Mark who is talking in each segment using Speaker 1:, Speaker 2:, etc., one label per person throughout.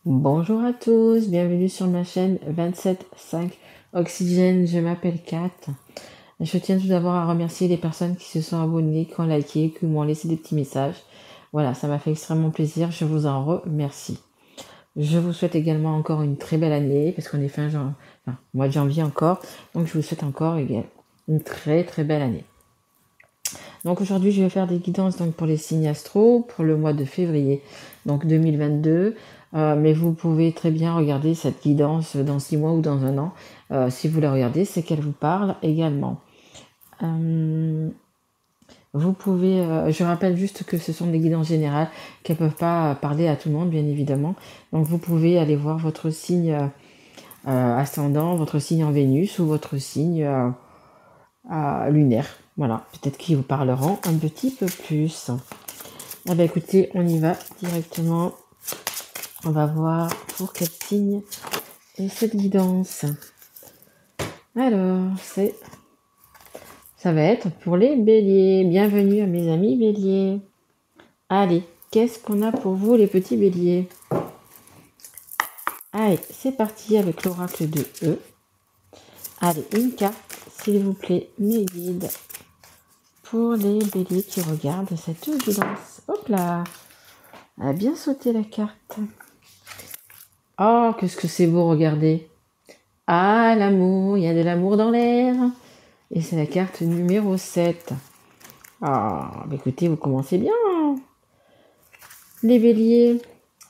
Speaker 1: Bonjour à tous, bienvenue sur ma chaîne 27.5 Oxygène, je m'appelle Kat. Je tiens tout d'abord à remercier les personnes qui se sont abonnées, qui ont liké, qui m'ont laissé des petits messages. Voilà, ça m'a fait extrêmement plaisir, je vous en remercie. Je vous souhaite également encore une très belle année, parce qu'on est mois de janvier encore, donc je vous souhaite encore une très très belle année. Donc aujourd'hui, je vais faire des guidances donc, pour les signes astro pour le mois de février donc 2022. Mais vous pouvez très bien regarder cette guidance dans 6 mois ou dans un an. Si vous la regardez, c'est qu'elle vous parle également. Vous pouvez, je rappelle juste que ce sont des guidances générales qui ne peuvent pas parler à tout le monde, bien évidemment. Donc vous pouvez aller voir votre signe ascendant, votre signe en Vénus ou votre signe lunaire. Voilà, peut-être qu'ils vous parleront un petit peu plus. Ah bah écoutez, on y va directement. On va voir pour quel signe est cette guidance. Alors, ça va être pour les béliers. Bienvenue à mes amis béliers. Allez, qu'est-ce qu'on a pour vous les petits béliers? Allez, c'est parti avec l'oracle de E. Allez, une carte, s'il vous plaît, mes guides, pour les béliers qui regardent cette guidance. Hop là, elle a bien sauté la carte. Oh, qu'est-ce que c'est beau, regardez. Ah, l'amour, il y a de l'amour dans l'air. Et c'est la carte numéro 7. Ah, bah écoutez, vous commencez bien. Les béliers.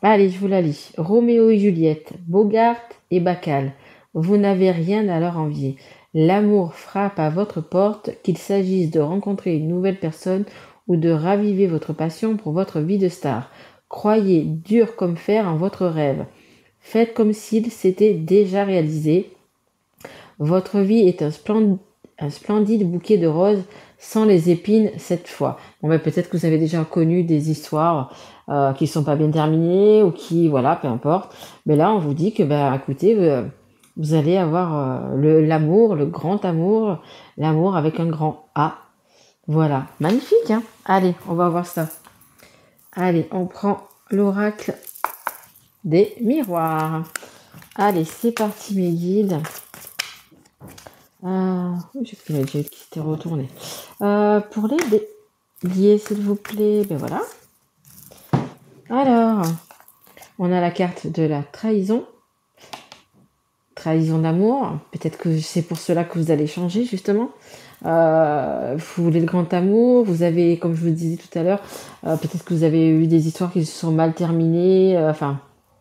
Speaker 1: Allez, je vous la lis. Roméo et Juliette, Bogart et Bacal. Vous n'avez rien à leur envier. L'amour frappe à votre porte, qu'il s'agisse de rencontrer une nouvelle personne ou de raviver votre passion pour votre vie de star. Croyez dur comme fer en votre rêve. Faites comme s'il s'était déjà réalisé. Votre vie est un splendide bouquet de roses sans les épines cette fois. Bon, ben, peut-être que vous avez déjà connu des histoires qui ne sont pas bien terminées ou qui, voilà, peu importe. Mais là, on vous dit que, ben, écoutez, vous allez avoir l'amour, le grand amour, l'amour avec un grand A. Voilà, magnifique, hein? Allez, on va voir ça. Allez, on prend l'oracle des miroirs. Allez, c'est parti mes guides. J'ai pris la qui s'était retournée. Pour les béliers, s'il vous plaît. Ben voilà. Alors, on a la carte de la trahison. Trahison d'amour. Peut-être que c'est pour cela que vous allez changer, justement. Vous voulez le grand amour. Vous avez, comme je vous disais tout à l'heure, peut-être que vous avez eu des histoires qui se sont mal terminées.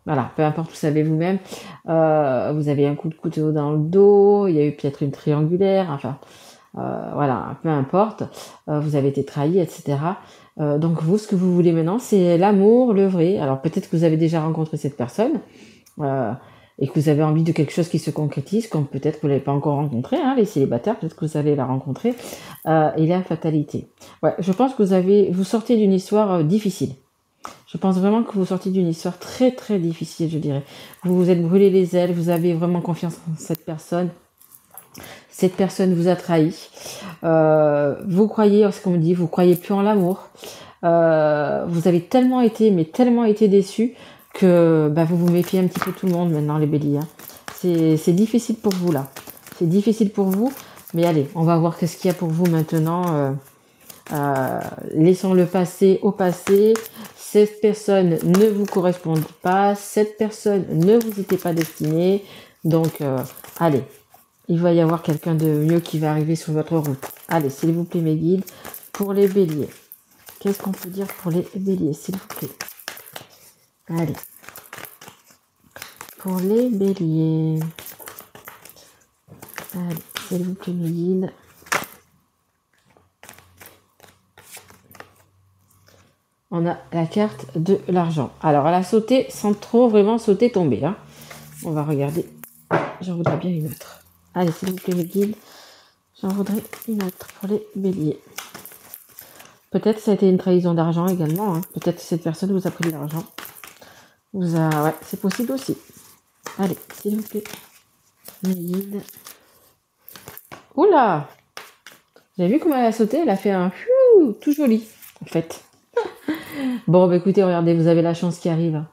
Speaker 1: Voilà, peu importe, vous savez vous-même. Vous avez un coup de couteau dans le dos. Il y a eu peut-être une triangulaire. Voilà, peu importe. Vous avez été trahi, etc. Donc vous, ce que vous voulez maintenant, c'est l'amour, le vrai. Alors peut-être que vous avez déjà rencontré cette personne et que vous avez envie de quelque chose qui se concrétise, comme peut-être que vous ne l'avez pas encore rencontré, hein, les célibataires, peut-être que vous allez la rencontrer. Et la fatalité. Ouais, je pense que vous sortez d'une histoire difficile. Je pense vraiment que vous sortez d'une histoire très très difficile, je dirais. Vous vous êtes brûlé les ailes, vous avez vraiment confiance en cette personne. Cette personne vous a trahi. Vous croyez, ce qu'on me dit, vous croyez plus en l'amour. Vous avez tellement été déçu que vous vous méfiez un petit peu tout le monde maintenant, les béliers. Hein. C'est difficile pour vous là. C'est difficile pour vous. Mais allez, on va voir qu'est-ce qu'il y a pour vous maintenant. Laissons le passé au passé. Cette personne ne vous correspond pas. Cette personne ne vous était pas destinée. Donc, allez. Il va y avoir quelqu'un de mieux qui va arriver sur votre route. Allez, s'il vous plaît, mes guides, pour les béliers. Qu'est-ce qu'on peut dire pour les béliers, s'il vous plaît? Allez. Pour les béliers. Allez, s'il vous plaît, mes guides. On a la carte de l'argent. Alors, elle a sauté sans trop vraiment sauter tomber. Hein. On va regarder. J'en voudrais bien une autre. Allez, s'il vous plaît, mes guides. J'en voudrais une autre pour les béliers. Peut-être que ça a été une trahison d'argent également. Hein. Peut-être que cette personne vous a pris de l'argent. Ouais, c'est possible aussi. Allez, s'il vous plaît. Mes guides. Oula! Vous avez vu comment elle a sauté? Elle a fait un tout joli, en fait. Bon, écoutez, regardez, vous avez la chance qui arrive.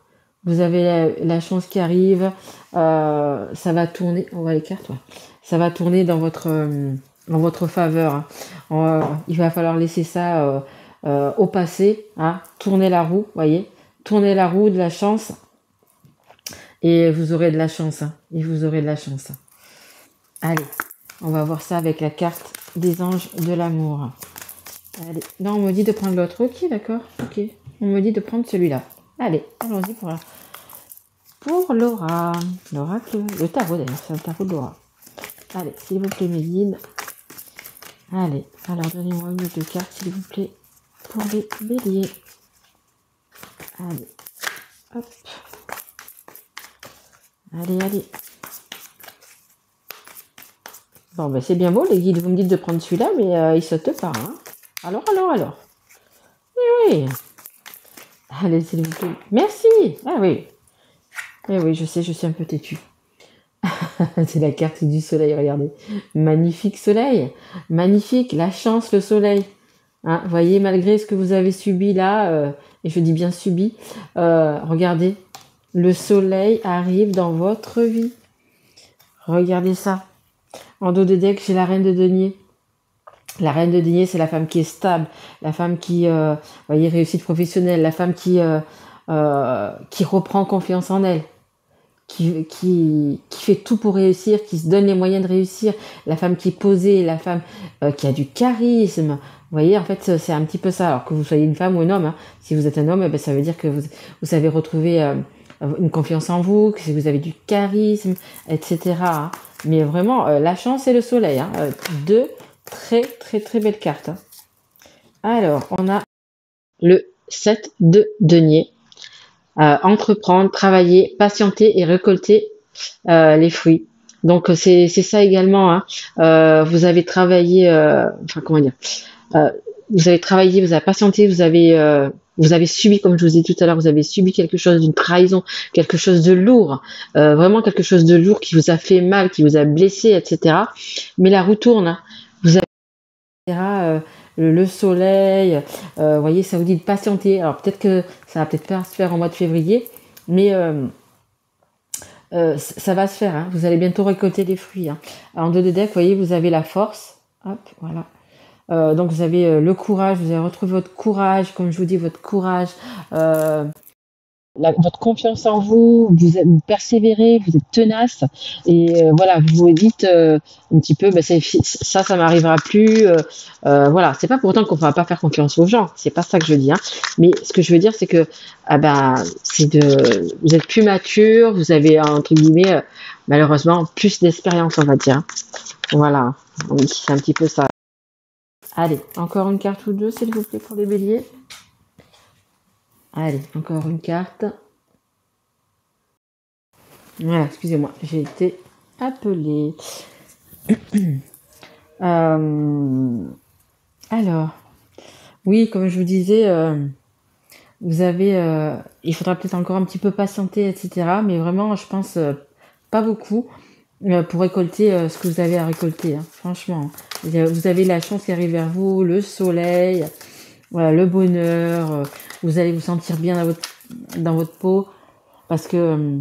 Speaker 1: Vous avez la chance qui arrive. Ça va tourner. On va les cartes. Ouais. Ça va tourner dans votre faveur. Hein. Il va falloir laisser ça au passé. Hein. Tourner la roue, voyez. Tourner la roue de la chance. Et vous aurez de la chance. Hein. Et vous aurez de la chance. Allez, on va voir ça avec la carte des anges de l'amour. Allez. Non, on me dit de prendre l'autre. Ok, d'accord. Ok. On me dit de prendre celui-là. Allez, allons-y pour Laura. L'oracle, le tarot d'ailleurs, c'est un tarot de Laura. Allez, s'il vous plaît, mes guides. Allez, alors donnez-moi une ou deux cartes, s'il vous plaît, pour les béliers. Allez, hop. Allez, allez. Bon, ben c'est bien beau, les guides, vous me dites de prendre celui-là, mais il saute pas. Hein. Alors. Oui. Allez, s'il vous plaît. Merci. Ah oui. Eh oui, je sais, je suis un peu têtue. C'est la carte du soleil, regardez. Magnifique soleil. Magnifique, la chance, le soleil. Hein, voyez, malgré ce que vous avez subi là, et je dis bien subi, regardez, le soleil arrive dans votre vie. Regardez ça. En dos de deck, j'ai la reine de denier. La reine de denier, c'est la femme qui est stable, la femme qui, voyez, réussite professionnelle, la femme qui reprend confiance en elle. Qui fait tout pour réussir, qui se donne les moyens de réussir, la femme qui est posée, la femme qui a du charisme. Vous voyez, en fait, c'est un petit peu ça. Alors que vous soyez une femme ou un homme, hein. Si vous êtes un homme, ça veut dire que vous savez retrouver une confiance en vous, que vous avez du charisme, etc. Hein. Mais vraiment, la chance et le soleil. Hein. Deux très, très, très belles cartes. Hein. Alors, on a le 7 de denier. Entreprendre, travailler, patienter et récolter les fruits. Donc c'est ça également. Hein. Vous avez travaillé, vous avez travaillé, vous avez patienté, vous avez subi, comme je vous ai dit tout à l'heure, vous avez subi quelque chose d'une trahison, quelque chose de lourd, vraiment quelque chose de lourd qui vous a fait mal, qui vous a blessé, etc. Mais la roue tourne. Hein. Vous avez le soleil, vous voyez, ça vous dit de patienter. Alors peut-être que ça va peut-être pas se faire en mois de février, mais ça va se faire. Hein. Vous allez bientôt récolter des fruits. Hein. En dos de deck, vous voyez, vous avez la force. Hop, voilà. Donc vous avez le courage, vous avez retrouvé votre courage, comme je vous dis, votre courage. Votre confiance en vous, vous persévérez, vous êtes tenace et voilà, vous vous dites un petit peu, ça m'arrivera plus. Voilà, c'est pas pour autant qu'on ne va pas faire confiance aux gens, c'est pas ça que je veux dire. Mais ce que je veux dire, c'est que vous êtes plus mature, vous avez entre guillemets malheureusement plus d'expérience, on va dire. Voilà, oui, c'est un petit peu ça. Allez, encore une carte ou deux, s'il vous plaît, pour les béliers. Allez, encore une carte. Voilà, excusez-moi, j'ai été appelée. Alors, oui, comme je vous disais, vous avez, il faudra peut-être encore un petit peu patienter, etc. Mais vraiment, je pense pas beaucoup pour récolter ce que vous avez à récolter. Hein, franchement, vous avez la chance qui arrive vers vous, le soleil, voilà, le bonheur. Vous allez vous sentir bien dans votre peau parce que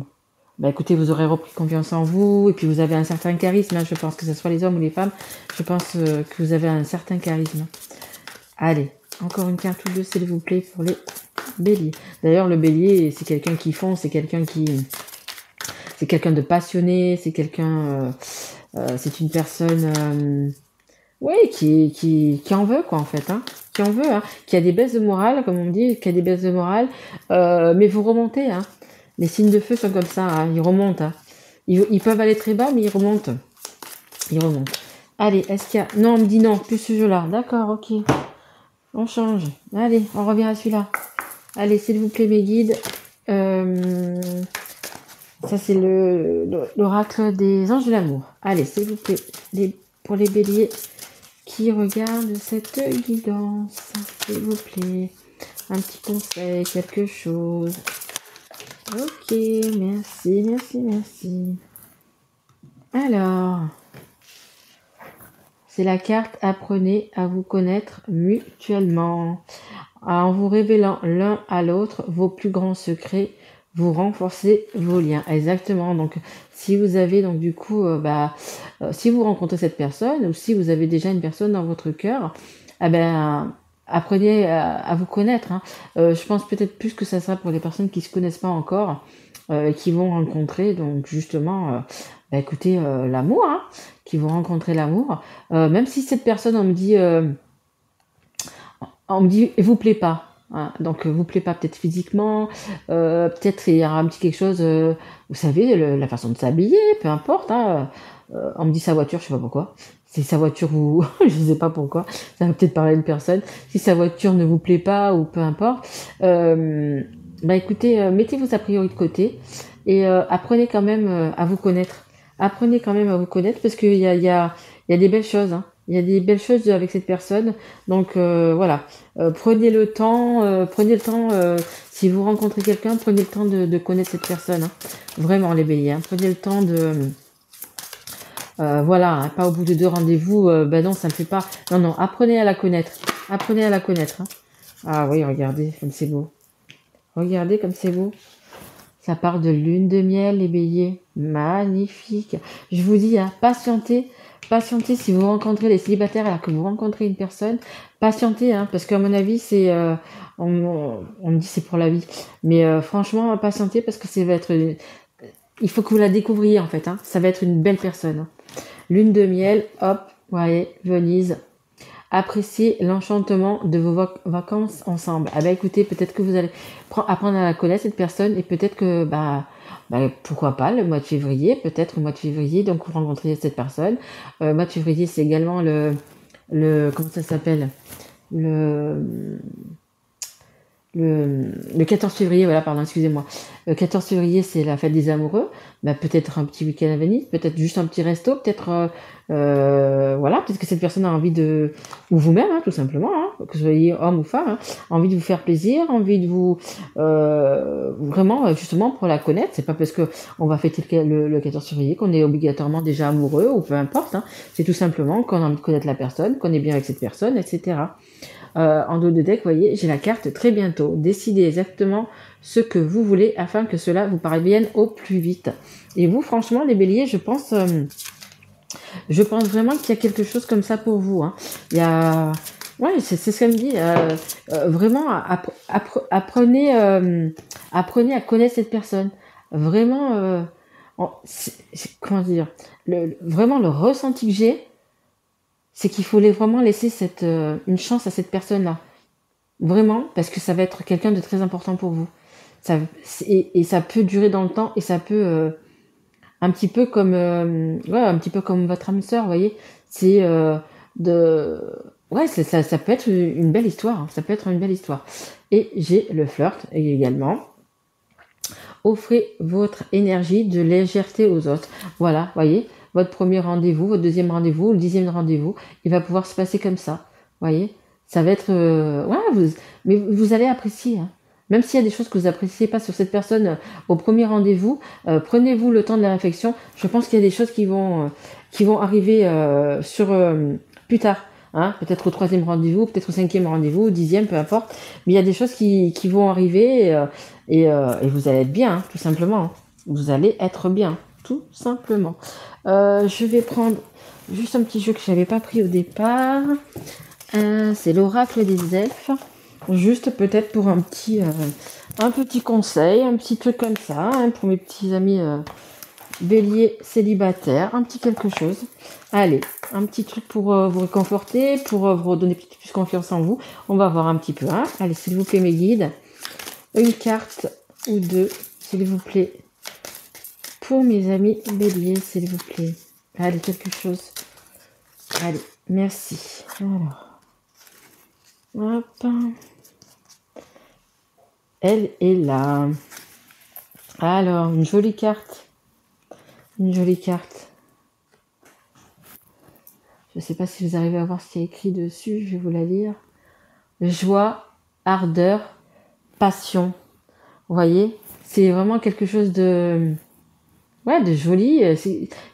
Speaker 1: écoutez, vous aurez repris confiance en vous et puis vous avez un certain charisme. Hein, je pense que ce soit les hommes ou les femmes, je pense que vous avez un certain charisme. Allez, encore une carte ou deux, s'il vous plaît, pour les béliers. D'ailleurs, le bélier, c'est quelqu'un qui fonce, c'est quelqu'un de passionné, c'est une personne, qui en veut, quoi, en fait, hein, qui en veut, hein, qui a des baisses de morale, comme on dit, qui a des baisses de morale, mais vous remontez, hein. Les signes de feu sont comme ça, hein, ils remontent. Hein. Ils peuvent aller très bas, mais ils remontent. Ils remontent. Allez, est-ce qu'il y a... Non, on me dit non, plus ce jeu-là. D'accord, ok. On change. Allez, on revient à celui-là. Allez, s'il vous plaît, mes guides. Ça, c'est l'oracle des anges de l'amour. Allez, s'il vous plaît, pour les béliers qui regardent cette guidance, s'il vous plaît. Un petit conseil, quelque chose. Ok, merci. Alors, c'est la carte apprenez à vous connaître mutuellement. En vous révélant l'un à l'autre vos plus grands secrets, vous renforcez vos liens. Exactement. Donc, si vous avez, donc du coup, si vous rencontrez cette personne, ou si vous avez déjà une personne dans votre cœur, eh ben, apprenez à vous connaître, hein. Je pense peut-être plus que ça sera pour les personnes qui se connaissent pas encore, qui vont rencontrer, donc justement, écoutez, l'amour, hein, qui vont rencontrer l'amour. Même si cette personne, on me dit, vous plaît pas. Hein, donc, vous plaît pas peut-être physiquement, peut-être il y aura un petit quelque chose, vous savez, la façon de s'habiller, peu importe. Hein, on me dit sa voiture, je sais pas pourquoi. Si sa voiture ou je sais pas pourquoi, ça va peut-être parler à une personne. Si sa voiture ne vous plaît pas ou peu importe, écoutez, mettez vos a priori de côté et apprenez quand même à vous connaître. Apprenez quand même à vous connaître parce qu'il y a des belles choses. Hein. Il y a des belles choses avec cette personne. Donc voilà, prenez le temps, si vous rencontrez quelqu'un, prenez le temps de connaître cette personne. Hein. Vraiment les béliers, hein. Prenez le temps de... voilà, hein, pas au bout de 2 rendez-vous, non, ça ne fait pas... Non, non, apprenez à la connaître. Apprenez à la connaître. Hein. Ah oui, regardez comme c'est beau. Regardez comme c'est beau. Ça part de lune de miel, les béliers. Magnifique. Je vous dis, hein, patientez. Patientez si vous rencontrez les célibataires alors que vous rencontrez une personne. Patientez, hein, parce qu'à mon avis, on me dit c'est pour la vie. Mais franchement, patientez parce que ça va être... Il faut que vous la découvriez en fait. Hein. Ça va être une belle personne. Hein. Lune de miel, hop, voyez, Venise. Appréciez l'enchantement de vos vacances ensemble. Ah bah écoutez, peut-être que vous allez apprendre à la connaître cette personne et peut-être que pourquoi pas le mois de février, peut-être le mois de février, donc vous rencontrez cette personne. Le mois de février, c'est également le comment ça s'appelle le le 14 février, voilà, pardon, excusez-moi. Le 14 février, c'est la fête des amoureux. Peut-être un petit week-end à Venise, peut-être juste un petit resto, peut-être, voilà, peut-être que cette personne a envie de, ou vous-même, hein, tout simplement, hein, que vous soyez homme ou femme, hein, envie de vous faire plaisir, envie de vous, vraiment, justement, pour la connaître. C'est pas parce que on va fêter le 14 février qu'on est obligatoirement déjà amoureux ou peu importe. Hein. C'est tout simplement qu'on a envie de connaître la personne, qu'on est bien avec cette personne, etc. En dos de deck, vous voyez, j'ai la carte très bientôt. Décidez exactement ce que vous voulez afin que cela vous parvienne au plus vite. Et vous, franchement, les béliers, je pense vraiment qu'il y a quelque chose comme ça pour vous. Hein. Il y a... Ouais, c'est ce qu'elle me dit. Vraiment, apprenez à connaître cette personne. Vraiment, comment dire, vraiment le ressenti que j'ai, c'est qu'il faut vraiment laisser une chance à cette personne-là. Vraiment, parce que ça va être quelqu'un de très important pour vous. Et ça peut durer dans le temps et ça peut un petit peu comme un petit peu comme votre âme sœur, vous voyez. C'est ça peut être une belle histoire. Hein, ça peut être une belle histoire. Et j'ai le flirt également. Offrez votre énergie de légèreté aux autres. Voilà, voyez. Votre premier rendez-vous, votre deuxième rendez-vous, le 10e rendez-vous, il va pouvoir se passer comme ça. Voyez, ça va être... mais vous allez apprécier. Hein. Même s'il y a des choses que vous n'appréciez pas sur cette personne au premier rendez-vous, prenez-vous le temps de la réflexion. Je pense qu'il y a des choses qui vont arriver plus tard. Hein, peut-être au 3e rendez-vous, peut-être au 5e rendez-vous, au 10e, peu importe. Mais il y a des choses qui vont arriver et vous allez être bien, hein, tout simplement. Hein. Vous allez être bien, tout simplement. Je vais prendre juste un petit jeu que je n'avais pas pris au départ. C'est l'oracle des elfes. Juste peut-être pour un petit conseil, un petit truc comme ça, hein, pour mes petits amis béliers célibataires, un petit quelque chose. Allez, un petit truc pour vous réconforter, pour vous redonner plus confiance en vous. On va voir un petit peu. Hein. Allez, s'il vous plaît, mes guides. Une carte ou deux, s'il vous plaît. Pour mes amis béliers, s'il vous plaît. Allez, quelque chose. Allez, merci. Alors. Hop. Elle est là. Alors, une jolie carte. Une jolie carte. Je ne sais pas si vous arrivez à voir ce qui est écrit dessus. Je vais vous la lire. Joie, ardeur, passion. Vous voyez, c'est vraiment quelque chose de joli.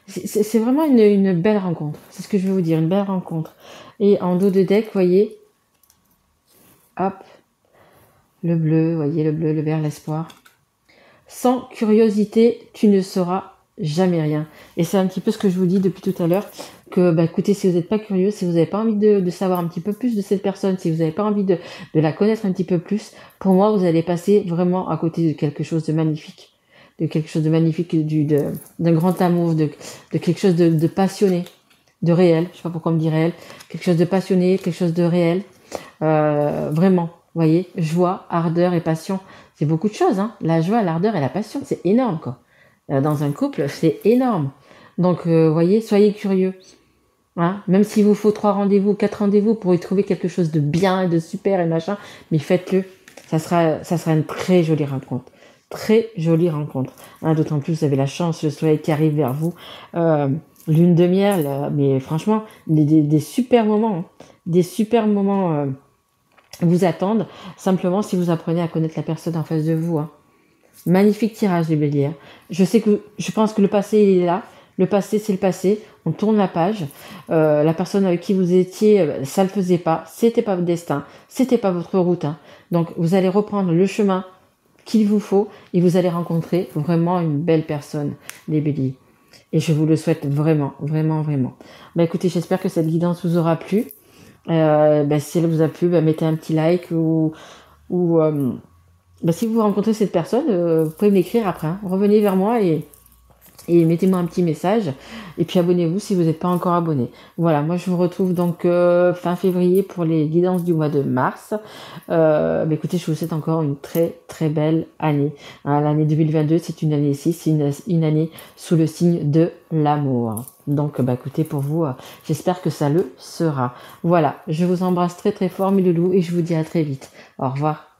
Speaker 1: C'est vraiment une belle rencontre. C'est ce que je veux vous dire, une belle rencontre. Et en dos de deck, vous voyez, hop, le bleu, vous voyez, le bleu, le vert, l'espoir. Sans curiosité, tu ne sauras jamais rien. Et c'est un petit peu ce que je vous dis depuis tout à l'heure, que bah, écoutez, si vous n'êtes pas curieux, si vous n'avez pas envie de savoir un petit peu plus de cette personne, si vous n'avez pas envie de la connaître un petit peu plus, pour moi, vous allez passer vraiment à côté de quelque chose de magnifique. De quelque chose de magnifique, d'un grand amour, de quelque chose de passionné, de réel. Je sais pas pourquoi on me dit réel. Quelque chose de passionné, quelque chose de réel. Vraiment, vous voyez, joie, ardeur et passion, c'est beaucoup de choses, hein. La joie, l'ardeur et la passion, c'est énorme, quoi. Dans un couple, c'est énorme. Donc, vous voyez, soyez curieux. Hein. Même s'il vous faut 3 rendez-vous, 4 rendez-vous pour y trouver quelque chose de bien et de super et machin, mais faites-le. Ça sera une très jolie rencontre. Très jolie rencontre. Hein, d'autant plus, vous avez la chance, le soleil qui arrive vers vous. Lune de miel, mais franchement, des super moments. Hein. Des super moments vous attendent. Simplement, si vous apprenez à connaître la personne en face de vous. Hein. Magnifique tirage, les béliers. Je pense que le passé, il est là. Le passé, c'est le passé. On tourne la page. La personne avec qui vous étiez, ça le faisait pas. C'était pas votre destin. C'était pas votre route. Hein. Donc, vous allez reprendre le chemin qu'il vous faut et vous allez rencontrer vraiment une belle personne, les béliers. Et je vous le souhaite vraiment, vraiment, vraiment. Bah, écoutez, j'espère que cette guidance vous aura plu. Si elle vous a plu, mettez un petit like ou si vous rencontrez cette personne, vous pouvez m'écrire après. Hein. Revenez vers moi et mettez-moi un petit message. Et puis abonnez-vous si vous n'êtes pas encore abonné. Voilà, moi je vous retrouve donc fin février pour les guidances du mois de mars. Écoutez, je vous souhaite encore une très très belle année. Hein, l'année 2022, c'est une année 6, c'est une année sous le signe de l'amour. Donc écoutez, pour vous, j'espère que ça le sera. Voilà, je vous embrasse très très fort mes loulous et je vous dis à très vite. Au revoir.